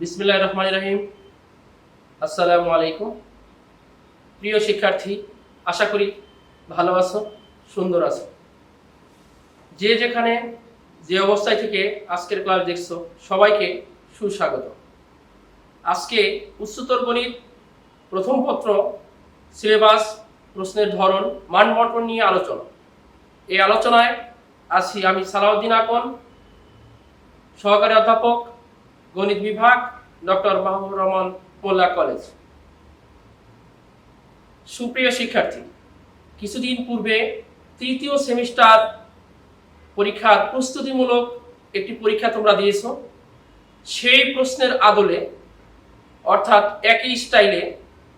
বিসমিল্লাহির রহমানির রহিম। আসসালামু আলাইকুম। প্রিয় শিক্ষার্থী, আশা করি ভালো আছো, সুন্দর আছো। যে যেখানে যে অবস্থায় থেকে আজকের ক্লাস দেখছো, সবাইকে সুস্বাগত। আজকে উচ্চতর গণিত প্রথম পত্র, সিলেবাস, প্রশ্নের ধরন, মানবন্টন নিয়ে আলোচনা। এই আলোচনায় আছি আমি সালাউদ্দিন আকন, সহকারী অধ্যাপক, গণিত বিভাগ, ডক্টর মাহবুবুর রহমান মোল্লা কলেজ। সুপ্রিয় শিক্ষার্থী, কিছুদিন পূর্বে তৃতীয় সেমিস্টার পরীক্ষার প্রস্তুতিমূলক একটি পরীক্ষা তোমরা দিয়েছো। সেই প্রশ্নের আদলে, অর্থাৎ একই স্টাইলে,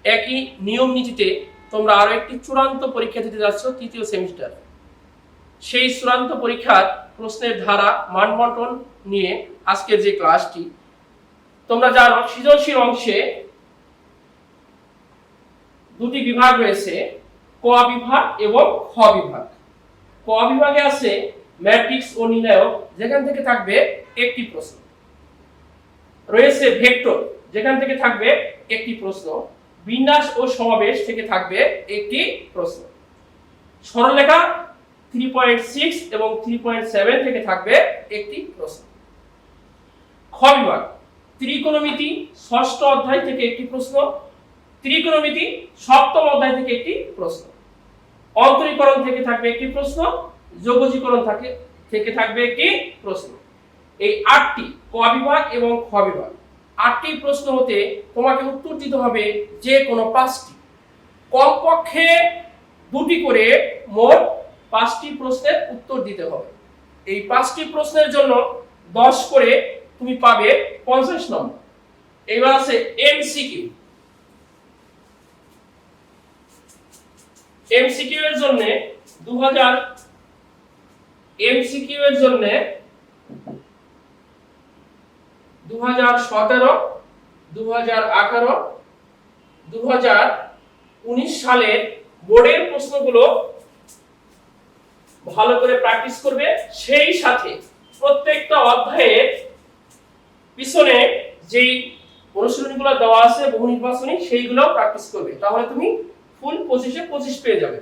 একই নিয়ম নীতিতে তোমরা আরো একটি চূড়ান্ত পরীক্ষা দিতে যাচ্ছ তৃতীয় সেমিস্টার। সেই চূড়ান্ত পরীক্ষার প্রশ্নের ধারা, মানবন্টন নিয়ে আজকের যে ক্লাসটি। তোমরা জানো সৃজনশীল অংশে দুটি বিভাগ রয়েছে, ক বিভাগ এবং খ বিভাগ। ক বিভাগে আছে ম্যাট্রিক্স ও নির্ণায়ক, যেখান থেকে থাকবে একটি প্রশ্ন। রয়েছে ভেক্টর, যেখান থেকে থাকবে একটি প্রশ্ন। বিন্যাস ও সমাবেশ থেকে থাকবে একটি প্রশ্ন। সরলরেখা 3.6 এবং 3.7 থেকে থাকবে একটি প্রশ্ন। খ বিভাগ ত্রিকোণমিতি ষষ্ঠ অধ্যায় থেকে একটি প্রশ্ন, ত্রিকোণমিতি সপ্তম অধ্যায় থেকে একটি প্রশ্ন। অন্তরীকরণ থেকে থাকবে একটি প্রশ্ন, যোগজীকরণ থেকে থাকবে একটি প্রশ্ন। এই 8টি ক বিভাগ এবং খ বিভাগ, 8টি প্রশ্ন হতে তোমাকে উত্তর দিতে হবে যে কোনো 5টি, কমপক্ষে 2টি করে মোট 5টি প্রশ্নের উত্তর দিতে হবে। এই 5টি প্রশ্নের জন্য 10 করে তুমি পাবে 50 নম্বর। এবার আছে এমসিকিউ। এমসিকিউ এর জন্য 2017, 2018, 2019 সালের বোর্ডের প্রশ্নগুলো ভালো করে প্র্যাকটিস করবে। সেই সাথে প্রত্যেকটা অধ্যায়ের পিছনে যেই অনুশীলনীগুলো দেওয়া আছে বহু নির্বাচনী, সেইগুলো প্র্যাকটিস করবে। তাহলে তুমি ফুল 25 পেয়ে যাবে।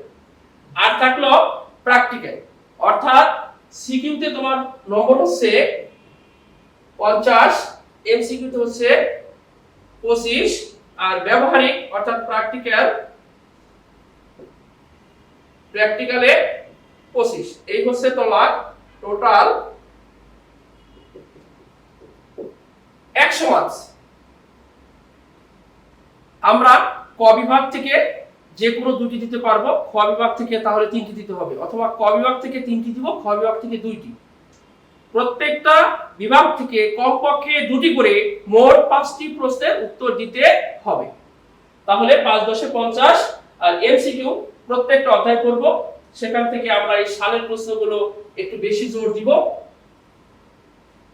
আর থাকলো প্র্যাকটিক্যাল, অর্থাৎ সিকিউতে তোমার নম্বর হচ্ছে 50, এমসিকিউতে হচ্ছে 25, আর ব্যবহারিক অর্থাৎ প্র্যাকটিক্যালে 25। এই হচ্ছে তোমার টোটাল 100 মার্কস। আমরা ক বিভাগ থেকে যে কোনো 2টি দিতে পারবো, খ বিভাগ থেকে তাহলে 3টি দিতে হবে, অথবা ক বিভাগ থেকে 3টি দিব, খ বিভাগ থেকে 2টি। প্রত্যেকটা বিভাগ থেকে কমপক্ষে 2টি করে মোট 5টি প্রশ্নের উত্তর দিতে হবে। তাহলে 5 × 10 = 50। আর এমসিকিউ প্রত্যেকটা অধ্যায় করব, সেখান থেকে আমরা এই সালের প্রশ্নগুলো একটু বেশি জোর দিব।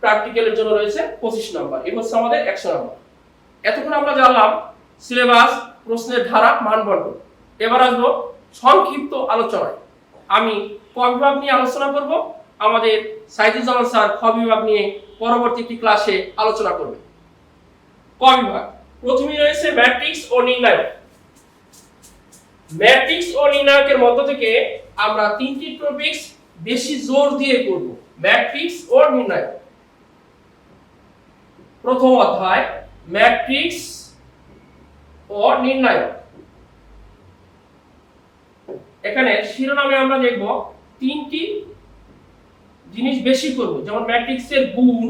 প্র্যাকটিক্যালের জন্য রয়েছে 25 নম্বর। এই হচ্ছে আমাদের 100 নম্বর। এতক্ষণ আমরা জানলাম সিলেবাস, প্রশ্নের ধারা, মানবন্টন। এবার আসবো সংক্ষিপ্ত আলোচনায়। আমি ক বিভাগ নিয়ে আলোচনা করব, আমাদের সাইদুজ্জামান স্যার খ বিভাগ নিয়ে পরবর্তী একটি ক্লাসে আলোচনা করবে। ক বিভাগ প্রথমেই রয়েছে ম্যাট্রিক্স ও নির্ণায়ক। ম্যাট্রিক্স ও নির্ণায়কের মধ্য থেকে আমরা 3টি টপিকস বেশি জোর দিয়ে করব, ম্যাট্রিক্স ও নির্ণায়ক। প্রথম অধ্যায় ম্যাট্রিক্স ও নির্ণায়ক। এখানে শিরোনামে আমরা দেখব 3টি জিনিস বেশি করব, যেমন ম্যাট্রিক্সের গুণ,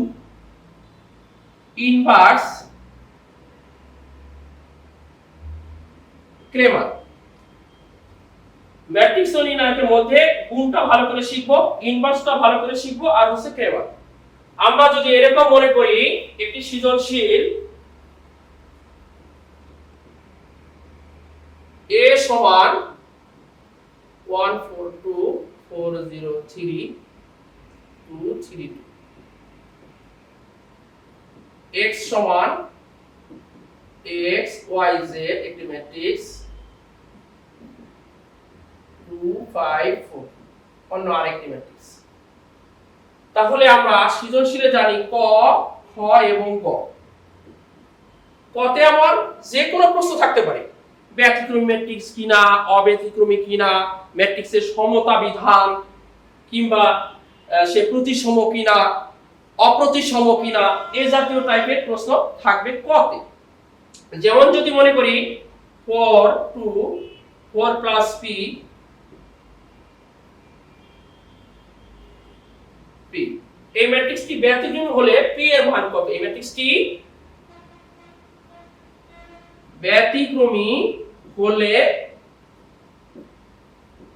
ইনভার্স, ক্রেমার। ম্যাট্রিক্স ও নির্ণায়কের মধ্যে গুণটা ভালো করে শিখবো, ইনভার্সটা ভালো করে শিখবো, আর হচ্ছে ক্রেমার। আমরা যদি এরকম মনে করি একটি সৃজনশীল a সমান 142403232, x সমান xyz একটি ম্যাট্রিক্স 254 অন্য আরেকটি ম্যাট্রিক্স। তাহলে আমরা সৃজনশীলে জানি ক, খ এবং গ। কতে আমার যে কোনো প্রশ্ন থাকতে পারে, ব্যতিক্রমী ম্যাট্রিক্স কিনা, অব্যতিক্রমী কিনা, ম্যাট্রিক্সের সমতা বিধান, কিংবা সে প্রতিসম কিনা, অপ্রতিসম কিনা, এই জাতীয় টাইপের প্রশ্ন থাকবে কতে। যেমন যদি মনে করি 4 2 4 প্লাস পি পি, এই ম্যাট্রিক্সটি ব্যতিক্রমী হলে পি এর মান কত? এই ম্যাট্রিক্সটি ব্যতিক্রমী হলে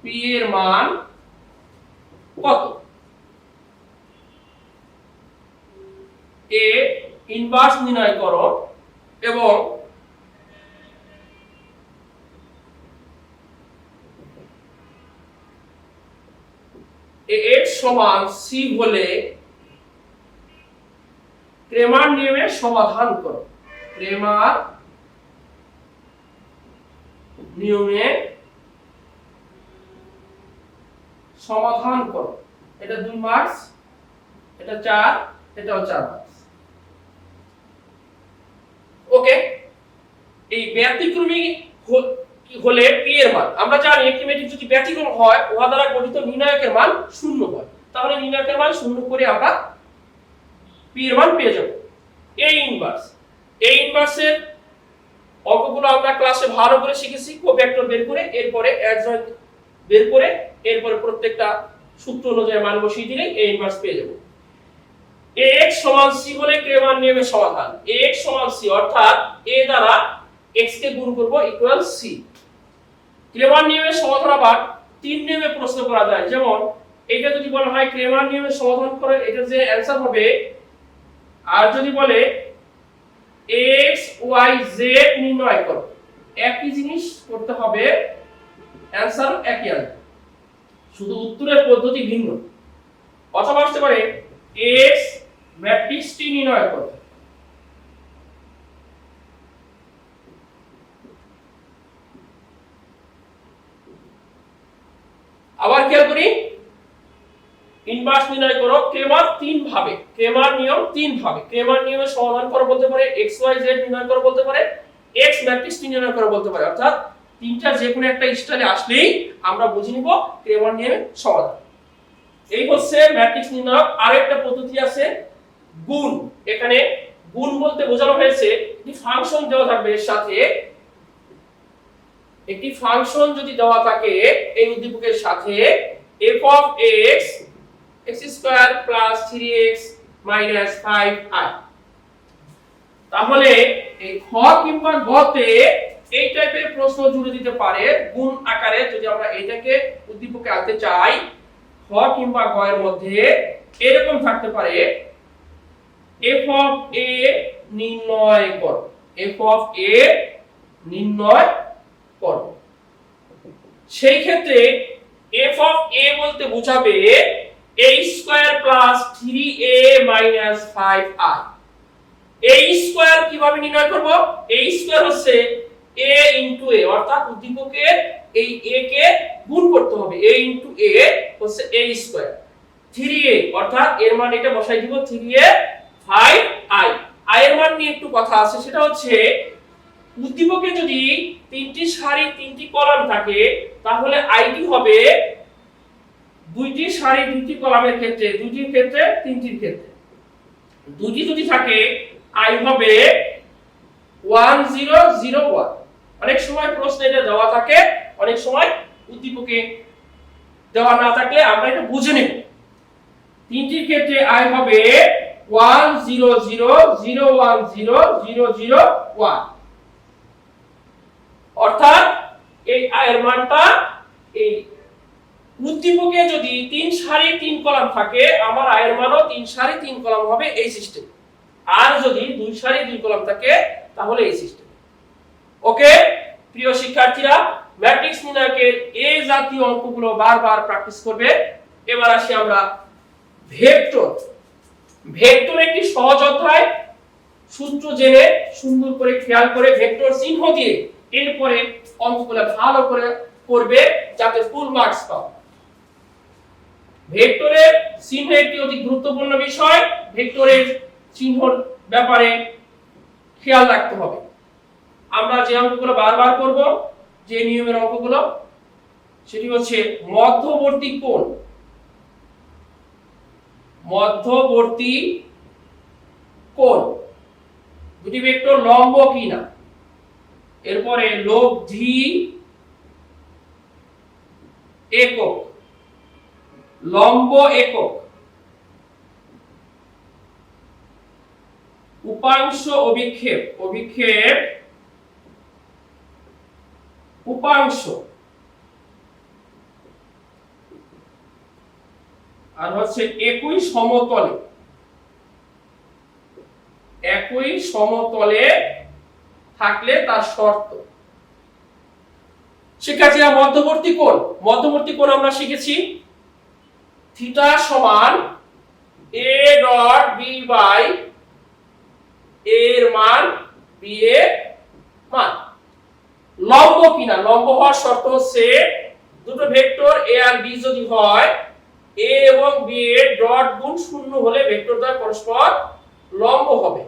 পি এর মান কত? এ ইনভার্স নির্ণয় করো এবং x সমান c হলে ক্রেমার নিয়মে সমাধান করো। ক্রেমার নিয়মে সমাধান করো। এটা 2 মার্কস, এটা 4, এটাও 4 মার্কস। ওকে, এই ব্যতিক্রমী হলে পি এর মান, আমরা জানি একটি ম্যাট্রিক্স যদি ব্যতিক্রম হয় উহা দ্বারা গঠিত নির্ণায়কের মান 0 হয়, তাহলে নির্ণায়কের মান 0 করে আমরা পি এর মান পেয়ে যাব। এই ইনভার্সের অঙ্কগুলো আমরা ক্লাসে ভালো করে শিখেছি, কোভেক্টর বের করে, এরপরে অ্যাডজয়েন্ট বের করে, এরপরে প্রত্যেকটা সূত্র অনুযায়ী মান বসিয়ে দিলে এই ইনভার্স পেয়ে যাব। ax সমান c হলে ক্রেমার নিয়মে সমাধান। ax সমান c অর্থাৎ a দ্বারা x কে গুণ করব ইকুয়াল c। ক্রেমার নিয়মের সমাধান আবার 3 নিয়মে প্রশ্ন করা যায়। যেমন এটা যদি বলা হয় ক্রেমার নিয়মের সমাধান করে, এটা যে অ্যানসার হবে, আর যদি বলে x y z নির্ণয় করো, একই জিনিস করতে হবে, অ্যানসার একই আসবে, শুধু উত্তরের পদ্ধতি ভিন্ন। অথবা আসতে পারে x ম্যাট্রিক্সটি নির্ণয় করো, আবার খেয়াল করি ইনভার্স নির্ণয় করো, ক্রেমার 3 ভাবে, ক্রেমার নিয়ম 3 ভাবে। ক্রেমার নিয়মের সমাধান করো বলতে পারে, x y z নির্ণয় করো বলতে পারে, x ম্যাট্রিক্সটি নির্ণয় করো বলতে পারে। অর্থাৎ তিনটা যে কোনো একটা স্টাইলে আসলেই আমরা বুঝে নিব ক্রেমার নিয়মের সমাধান। এই হচ্ছে ম্যাট্রিক্স নির্ণয়। আরেকটা পদ্ধতি আছে গুণ। এখানে গুণ বলতে বোঝানো হয়েছে একটি ফাংশন দেওয়া থাকবে, এর সাথে একটি ফাংশন যদি দেওয়া থাকে এই উদ্দীপকের সাথে f of x x square plus 3x minus 5i, তাহলে এই খ কিংবা গ তে এই টাইপের প্রশ্ন জুড়ে দিতে পারে গুণ আকারে। যদি আমরা এটাকে উদ্দীপকে আনতে চাই, খ কিংবা গ এর মধ্যে এরকম থাকতে পারে f of a নির্ণয় করো, f of a নির্ণয় করো। সেই ক্ষেত্রে f of a বলতে বোঝাবে a square plus 3a minus 5i। a square কিভাবে নির্ণয় করব? a স্কয়ার হচ্ছে a ইনটু a, অর্থাৎ উদ্দীপকের এই a কে গুণ করতে হবে। a ইনটু a হচ্ছে a স্কয়ার। 3a অর্থাৎ এর মান এটা বসাই দিব 3a 5i। i এর মান নিয়ে একটু কথা আছে, সেটা হচ্ছে উদ্দীপকে যদি 3টি সারি 3টি কলাম থাকে তাহলে আইডি হবে 2টি সারি 2টি কলামের ক্ষেত্রে, 2টির ক্ষেত্রে 3টির ক্ষেত্রে। 2টি যদি থাকে আই হবে 1001। অনেক সময় প্রশ্নে এটা দেওয়া থাকে, অনেক সময় উদ্দীপকে দেওয়া না থাকলে আমরা এটা বুঝে নেব। 3টির ক্ষেত্রে আই হবে 100010001, অর্থাৎ এই আয়ের মানটা এই উদ্দীপকে যদি 3 সারি 3 কলাম থাকে আমার আয়ের মানও 3 সারি 3 কলাম হবে এই সিস্টেম। আর যদি 2 সারি 2 কলাম থাকে তাহলে এই সিস্টেম। ওকে প্রিয় শিক্ষার্থীরা, ম্যাট্রিক্স নির্ণয়কের এই জাতীয় অঙ্কগুলো বারবার প্র্যাকটিস করবে। এবার আসি আমরা ভেক্টর। ভেক্টর একটি সহজ অধ্যায়, সূত্র জেনে সুন্দর করে খেয়াল করে ভেক্টর চিহ্ন দিয়ে এরপরে অঙ্কগুলো ভালো করে করবে যাতে ফুল মার্কস পাও। ভেক্টরের চিহ্ন একটি অতি গুরুত্বপূর্ণ বিষয়, ভেক্টরের চিহ্নর ব্যাপারে খেয়াল রাখতে হবে। আমরা যে অঙ্কগুলো বারবার করব, যে নিয়মের অঙ্কগুলো, সেটি হচ্ছে মধ্যবর্তী কোণ। মধ্যবর্তী কোণ দুটি ভেক্টর লম্ব কিনা, এরপরে লব্ধি একক, লম্ব একক, উপাংশ অভিক্ষেপ, অভিক্ষেপ উপাংশ, আর হচ্ছে একই সমতলে, একই সমতলে থাকলে তার শর্ত। শিক্ষার্থীরা মধ্যবর্তী কোণ, মধ্যবর্তী কোণ আমরা শিখেছি থিটা সমান a dot b by a এর মান b এর মান। লম্ব কিনা, লম্ব হওয়ার শর্ত হচ্ছে দুটো ভেক্টর a আর b যদি হয়, a এবং b এর ডট গুণ শূন্য হলে ভেক্টর দ্বয় পরস্পর লম্ব হবে।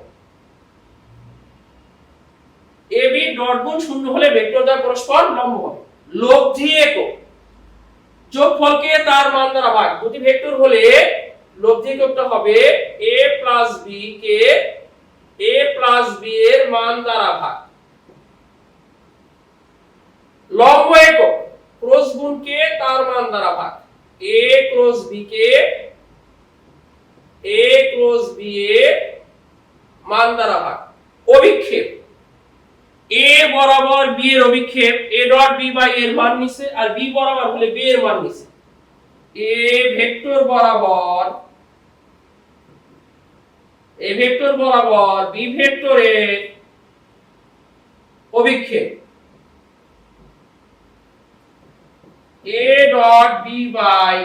ab ডট গুণ শূন্য হলে ভেক্টর দ্বয় পরস্পর লম্ব হবে। লব্ধি একক, যোগফলকে তার মান দ্বারা ভাগ। দুটি ভেক্টর হলে লব্ধি এককটা হবে a plus b K a plus b এর মান দ্বারা ভাগ। লম্ব একক, ক্রস গুণকে তার মান দ্বারা ভাগ। a cross b K a cross b এর মান দ্বারা ভাগ। অভিক্ষেপ, a বরাবর b এর অভিক্ষেপ a ডট b বাই এর মান নিছে, আর b বরাবর হলে b এর মান নিছে। a ভেক্টর বরাবর b ভেক্টরের অভিক্ষেপ a dot b by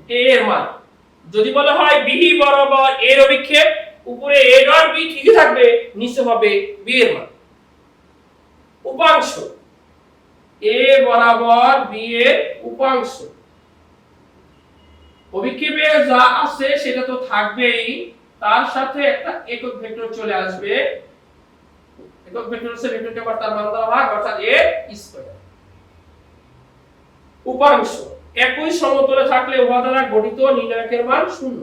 a এর মান। যদি বলা হয় b বরাবর a এর অভিক্ষেপ, উপরে a ডট b ঠিকই থাকবে, নিচে হবে b এর মান। উপাংশ, a বরাবর b এর উপাংশ, অভিক্ষেপে যা আছে সেটা তো থাকবেই, তার সাথে একটা একক ভেক্টর চলে আসবে। একক ভেক্টর হচ্ছে ভেক্টরকে আবার তার মান দ্বারা ভাগ, অর্থাৎ a স্কয়ার। উপাংশ, একই সমতলে থাকলে উভয় দ্বারা গঠিত নির্ণায়কের মান শূন্য,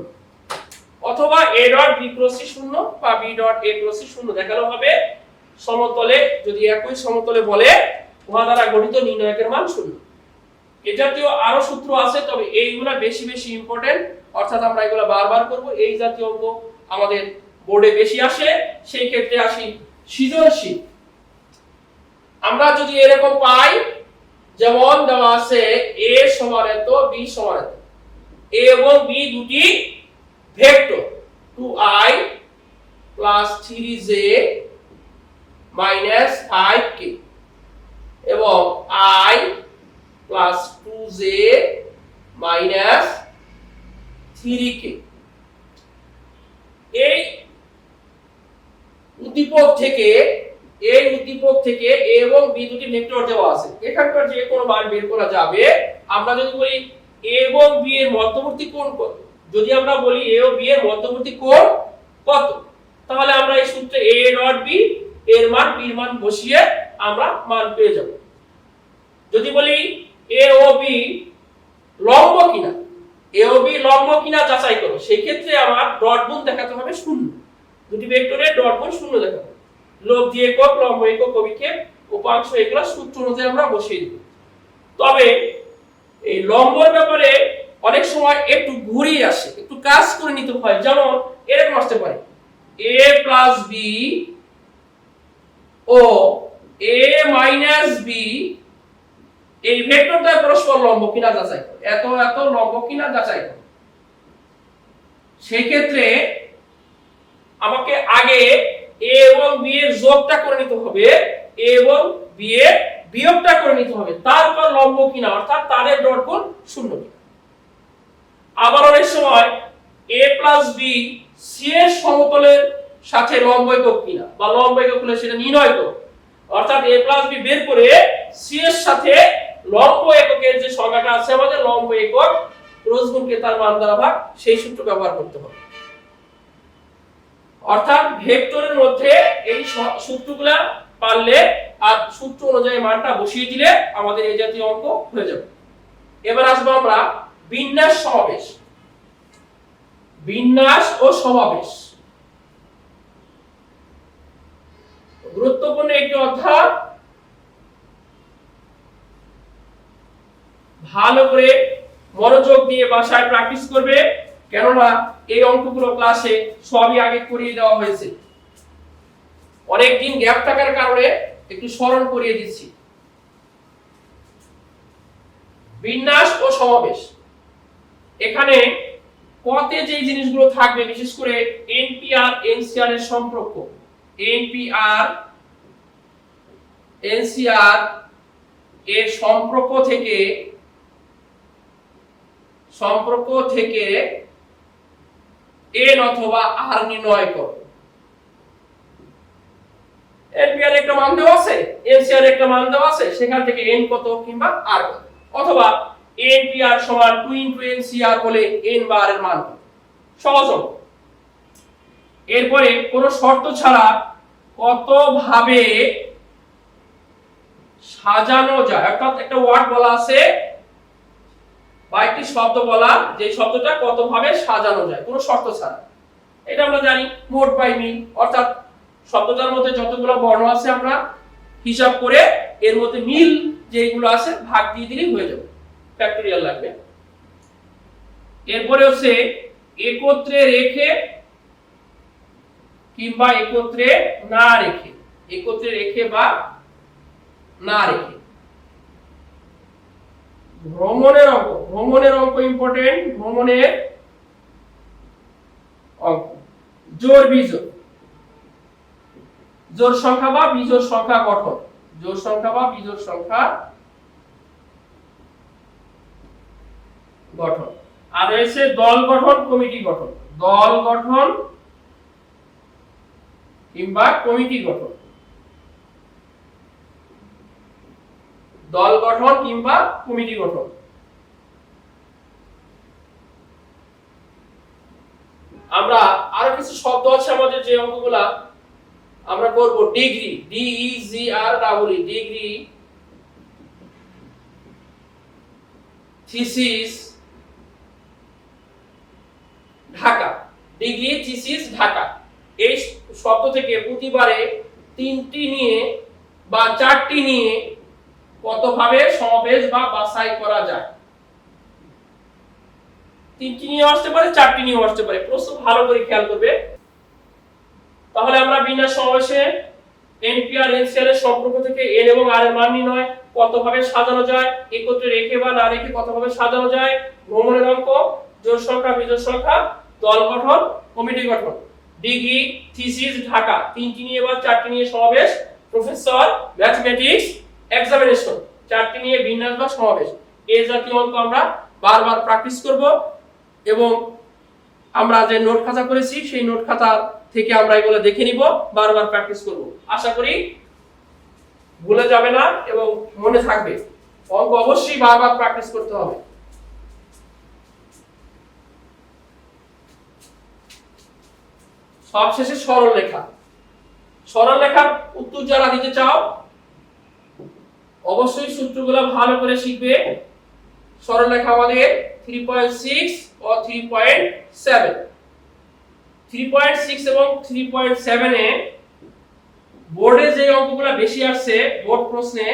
অথবা a dot b cross c শূন্য বা b dot a cross c শূন্য দেখানো হবে। সমতলে যদি একই সমতলে বলে উভয় দ্বারা গঠিত নির্ণায়কের মান শূন্য। এই জাতীয় আরো সূত্র আছে, তবে এইগুলা বেশি বেশি ইম্পর্টেন্ট, অর্থাৎ আমরা এগুলা বারবার করব। এই জাতীয় অঙ্ক আমাদের বোর্ডে বেশি আসে, সেই ক্ষেত্রে আসি সৃজনশীল। আমরা যদি এরকম পাই, যেমন দেওয়া আছে a সমান এত, b সমান এত, a এবং b দুটি vector 2i plus 3j minus 5k এবং i plus 2j minus 3k। এই উদ্দীপক থেকে a এবং b দুটি ভেক্টর দেওয়া আছে, এখানকার যে কোনো মান বের করা যাবে। আমরা যদি বলি a এবং b এর মধ্যবর্তী কোণ কত, যদি আমরা বলি a ও b এর মধ্যবর্তী কোণ কত, তাহলে আমরা এই সূত্রে a ডট b এর মান b এর মান বসিয়ে আমরা মান পেয়ে যাব। যদি বলি a ও b লম্ব কিনা, a ও b লম্ব কিনা যাচাই করো, সেই ক্ষেত্রে আমার ডট গুণ দেখাতে হবে শূন্য। দুটি ভেক্টরের ডট গুণ শূন্য দেখাতে হবে। লব্ধি একক, লম্ব একক, অভিক্ষেপ, উপাংশ, এগুলা সূত্র অনুযায়ী আমরা বসিয়ে দেব। তবে এই লম্বর ব্যাপারে অনেক সময় একটু ঘুরিয়ে আসে, একটু কাজ করে নিতে হয়। যেমন এরকম আসতে পারে a প্লাস b ও a মাইনাস b এই ভেক্টরটা পরস্পর লম্ব কিনা যাচাই করো, এত এত লম্ব কিনা যাচাই করো। সেই ক্ষেত্রে আমাকে আগে a এবং b এর যোগটা করে নিতে হবে, a এবং b এর বিয়োগটা করে নিতে হবে, তারপর লম্ব কিনা, অর্থাৎ তাদের ডট গুণ শূন্য কিনা। আবার অনেক সময় a প্লাস b c এর সমতলের সাথে লম্ব একক কিনা, বা লম্ব একক হলে সেটা নির্ণয় করো, অর্থাৎ a প্লাস b বের করে c এর সাথে লম্ব এককের যে সংজ্ঞাটা আছে আমাদের, লম্ব একক ক্রস গুণকে তার মান দ্বারা ভাগ, সেই সূত্র ব্যবহার করতে হবে। অর্থাৎ ভেক্টরের মধ্যে এই সূত্রগুলা পারলে আর সূত্র অনুযায়ী মানটা বসিয়ে দিলে আমাদের এই জাতীয় অঙ্ক হয়ে যাবে। এবার আসবো আমরা বিন্যাস সমাবেশ। বিন্যাস ও সমাবেশ গুরুত্বপূর্ণ একটি অধ্যায়, ভালো করে মনোযোগ দিয়ে বাসায় প্র্যাকটিস করবে, কেননা এই অঙ্কগুলো ক্লাসে সবই আগে করিয়ে দেওয়া হয়েছে। অনেকদিন গ্যাপ থাকার কারণে একটু স্মরণ করিয়ে দিচ্ছি। বিন্যাস ও সমাবেশ, এখানে কতে যে জিনিসগুলো থাকবে, বিশেষ করে এনপিআর এনসিআর এর সম্পর্ক, এনপিআর এনসিআর এর সম্পর্ক থেকে এন অথবা আর নির্ণয় করো। এনপিআর একটা মান দেওয়া আছে, এনসিআর একটা মান দেওয়া আছে, সেখান থেকে এন কত কিংবা আর কত, অথবা এনপিআর সমান 2 * এনসিআর হলে এন বা আর এর মান কত। সহজ অঙ্ক। এরপরে কোনো শর্ত ছাড়া কত ভাবে সাজানো যায়, অর্থাৎ একটা ওয়ার্ড বলা আছে বা একটি শব্দ বলা, যে শব্দটা কত ভাবে সাজানো যায় কোনো শর্ত ছাড়া। এটা আমরা জানি মোড বাই মিল, অর্থাৎ শব্দটার মধ্যে যতগুলো বর্ণ আছে আমরা হিসাব করে এর মধ্যে মিল যেগুলো আছে ভাগ দিয়ে দিলেই হয়ে যাবে, ফ্যাক্টরিয়াল লাগবে। এরপরে হচ্ছে একত্রে রেখে কিংবা একত্রে না রেখে, একত্রে রেখে বা না রেখে। ভ্রমণের অঙ্ক, ভ্রমণের অঙ্ক ইম্পর্টেন্ট, ভ্রমণের অঙ্ক। জোড় বিজোড়, জোড় সংখ্যা বা বিজোড় সংখ্যা গঠন, জোড় সংখ্যা বা বিজোড় সংখ্যা গঠন। আর রয়েছে দল গঠন, কমিটি গঠন, দল গঠন কিংবা কমিটি গঠন, দল গঠন কিংবা কমিটি গঠন। আমরা আরো কিছু শব্দ আছে আমাদের যে অঙ্কগুলা আমরা করব। Degree, DEGR, degree, thesis, Dhaka, degree, thesis, Dhaka. এই শব্দ থেকে প্রতিবারে 3টি নিয়ে বা 4টি নিয়ে কতভাবে সমাবেশ বা বাছাই করা যায়। 3টি নিয়ে আসতে পারে, 4টি নিয়ে আসতে পারে, প্রশ্ন ভালো করে খেয়াল করবে। তাহলে আমরা বিন্যাস সমাবেশে এনপিআর এনসিআর এর সম্পর্ক থেকে এন এবং আর এর মান নির্ণয়, কতভাবে সাজানো যায়, একত্রে রেখে বা না রেখে কতভাবে সাজানো যায়, ভ্রমণের অঙ্ক, জোড় সংখ্যা বিজোড় সংখ্যা, দল গঠন, কমিটি গঠন, ডিগ্রি, থিসিস, ঢাকা, 3টি নিয়ে বা 4টি নিয়ে সমাবেশ, প্রফেসর, ম্যাথমেটিক্স, এক্সামিনেশন, 4টি নিয়ে বিন্যাস বা সমাবেশ। এই জাতীয় অঙ্ক আমরা বারবার প্র্যাকটিস করব এবং আমরা যে নোট খাতা করেছি সেই নোট খাতা থেকে আমরা এগুলো দেখে নিব, বারবার প্র্যাকটিস করব। আশা করি ভুলে যাবে না এবং মনে থাকবে। অঙ্ক অবশ্যই বারবার প্র্যাকটিস করতে হবে। সবশেষে সরল লেখা। সরল লেখার উত্তর যারা দিতে চাও অবশ্যই সূত্রগুলো ভালো করে শিখবে। সরল লেখা আমাদের 3.6 ও 3.7, 3.6 এবং 3.7 এ বোর্ডে যে অঙ্কগুলো বেশি আসছে বোর্ড প্রশ্নে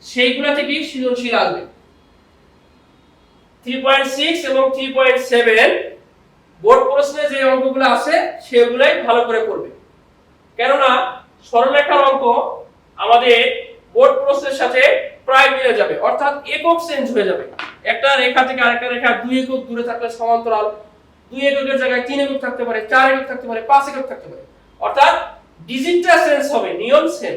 সেইগুলা থেকেই সৃজনশীল আসবে। 3.6 এবং 3.7 বোর্ড প্রশ্নে যে অঙ্কগুলো আছে সেগুলাই ভালো করে করবে, কেননা সরলরেখার অঙ্ক আমাদের বোর্ড প্রশ্নের সাথে প্রায় মিলে যাবে, অর্থাৎ একক চেঞ্জ হয়ে যাবে। একটা রেখা থেকে আরেকটা রেখা 2 একক দূরে থাকলে সমান্তরাল, 2 এককের জায়গায় 3 একক থাকতে পারে, 4 একক থাকতে পারে, 5 একক থাকতে পারে, অর্থাৎ ডিজিটটা চেঞ্জ হবে, নিয়ম সেম।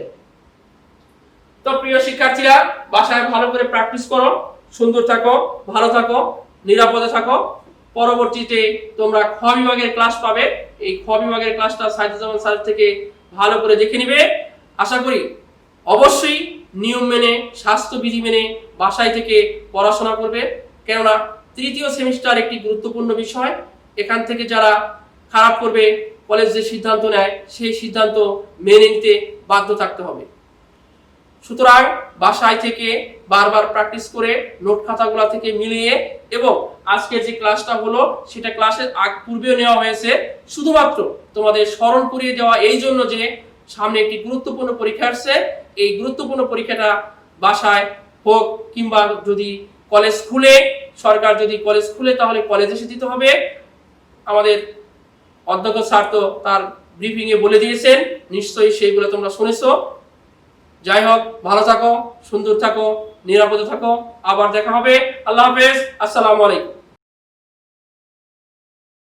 তো প্রিয় শিক্ষার্থীরা, বাসায় ভালো করে প্র্যাকটিস করো, সুন্দর থাকো, ভালো থাকো, নিরাপদে থাকো। পরবর্তীতে তোমরা খ বিভাগের ক্লাস পাবে। এই খ বিভাগের ক্লাসটা সাইদুজ্জামান স্যার থেকে ভালো করে দেখে নিবে। আশা করি অবশ্যই নিয়ম মেনে, স্বাস্থ্যবিধি মেনে বাসায় থেকে পড়াশোনা করবে, কেননা তৃতীয় সেমিস্টার একটি গুরুত্বপূর্ণ বিষয়। এখান থেকে যারা খারাপ করবে কলেজ যে সিদ্ধান্ত নেয় সেই সিদ্ধান্ত মেনে নিতে বাধ্য থাকতে হবে। সুতরাং বাসায় থেকে বারবার প্র্যাকটিস করে নোট খাতাগুলো থেকে মিলিয়ে এবং আজকে যে ক্লাসটা হলো সেটা ক্লাসের পূর্বেও নেওয়া হয়েছে শুধুমাত্র তোমাদের স্মরণ করিয়ে দেওয়া এই জন্য যে সামনে একটি গুরুত্বপূর্ণ পরীক্ষা আসছে। এই গুরুত্বপূর্ণ পরীক্ষাটা বাসায় হোক কিংবা যদি কলেজ খুলে, সরকার যদি কলেজ খুলে তাহলে কলেজে এসে দিতে হবে। আমাদের অধ্যক্ষ স্যার তো তার ব্রিফিং এ বলে দিয়েছেন, নিশ্চয়ই সেইগুলো তোমরা শুনেছো। যাই হোক, ভালো থাকো, সুন্দর থাকো, নিরাপদে থাকো। আবার দেখা হবে। আল্লাহ হাফেজ। আসসালামু আলাইকুম।